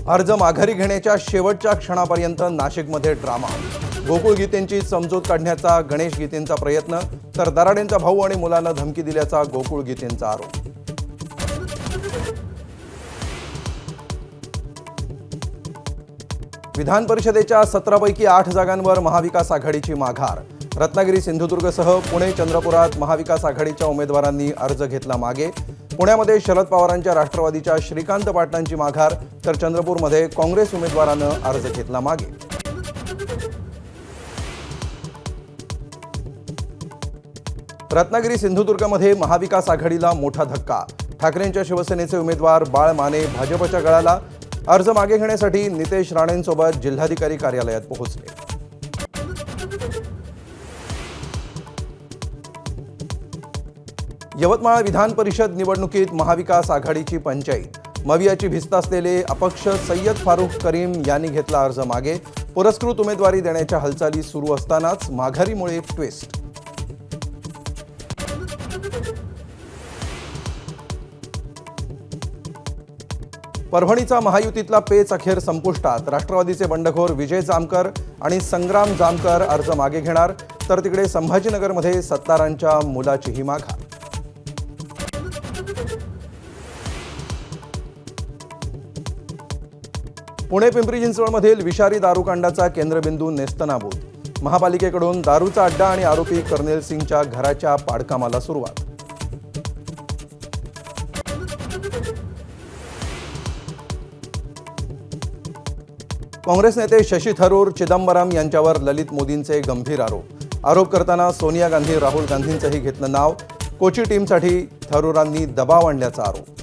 अर्ज माघारी घेण्याच्या शेवटच्या क्षणापर्यंत नाशिकमध्ये ड्रामा। गोकुळ गीतेंची समजूत काढण्याचा गणेश गीतेंचा प्रयत्न, तर दराडेंचा भाऊ आणि मुलांना धमकी दिल्याचा गोकुळ गीतेंचा आरोप। विधान परिषदेच्या 17 पैकी 8 जागांवर महाविकास आघाडीची माघार। रत्नागिरी सिंधुदुर्गसह पुणे चंद्रपुरात महाविकास आघाडीच्या उमेदवारांनी अर्ज घेतला मागे। पुण्यामध्ये शरद पवारांच्या राष्ट्रवादीच्या श्रीकांत पाटलांची माघार, तर चंद्रपूरमध्ये काँग्रेस उमेदवारानं अर्ज घेतला मागे। रत्नागिरी सिंधुदुर्गमध्ये महाविकास आघाडीला मोठा धक्का। ठाकरेंच्या शिवसेनेचे उमेदवार बाळ माने भाजपच्या गळाला। अर्ज मागे घेण्यासाठी नितेश राणेंसोबत जिल्हाधिकारी कार्यालयात पोहोचले। यवतमाळ विधान परिषद निवडणुकीत महाविकास आघाडीची पंचाईत। मवियाची भिस्त असलेले अपक्ष सय्यद फारुख करीम यांनी घेतला अर्ज मागे। पुरस्कृत उमेदवारी देण्याच्या हालचाली सुरू असतानाच माघारीमुळे ट्विस्ट। परभणीचा महायुतीतला पेच अखेर संपुष्टात। राष्ट्रवादीचे बंडखोर विजय जामकर आणि संग्राम जामकर अर्ज मागे घेणार, तर तिकडे संभाजीनगरमध्ये सत्तारांच्या मुलाचीही माघार। पुणे पिंपरी चिंचवडमधील विषारी दारूकांडाचा केंद्रबिंदू नेस्तनाबूत। महापालिकेकडून दारूचा अड्डा आणि आरोपी कर्नेल सिंगच्या घराच्या पाडकामाला सुरुवात। काँग्रेस नेते शशी थरूर चिदंबरम यांच्यावर ललित मोदींचे गंभीर आरोप। आरोप करताना सोनिया गांधी राहुल गांधींचंही घेतलं नाव। कोची टीमसाठी थरूरांनी दबाव आणल्याचा आरोप।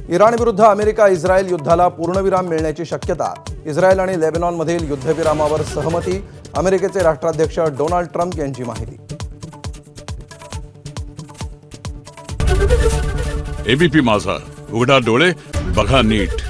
इराण विरुद्ध अमेरिका इस्रायल युद्धाला पूर्णविराम मिळण्याची शक्यता। इस्रायल आणि लेबनॉनमधील युद्धविरामावर सहमती। अमेरिकेचे राष्ट्राध्यक्ष डोनाल्ड ट्रम्प यांची माहिती। एबीपी माझा, उघडा डोळे बघा नीट।